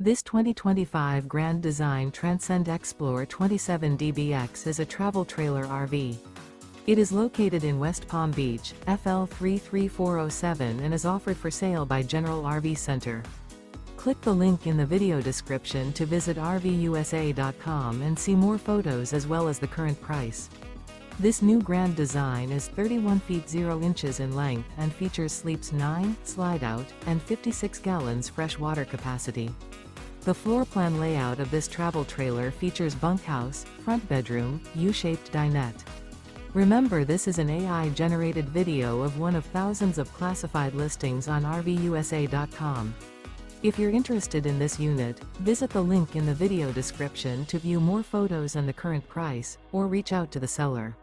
This 2025 Grand Design Transcend Xplor 27DBX is a travel trailer RV. It is located in West Palm Beach, FL 33407 and is offered for sale by General RV Center. Click the link in the video description to visit RVUSA.com and see more photos as well as the current price. This new Grand Design is 31 feet 0 inches in length and features sleeps 9, Slideout, and 56 gallons fresh water capacity. The floor plan layout of this travel trailer features bunkhouse, front bedroom, U-shaped dinette. Remember, this is an AI-generated video of one of thousands of classified listings on RVUSA.com. If you're interested in this unit, visit the link in the video description to view more photos and the current price, or reach out to the seller.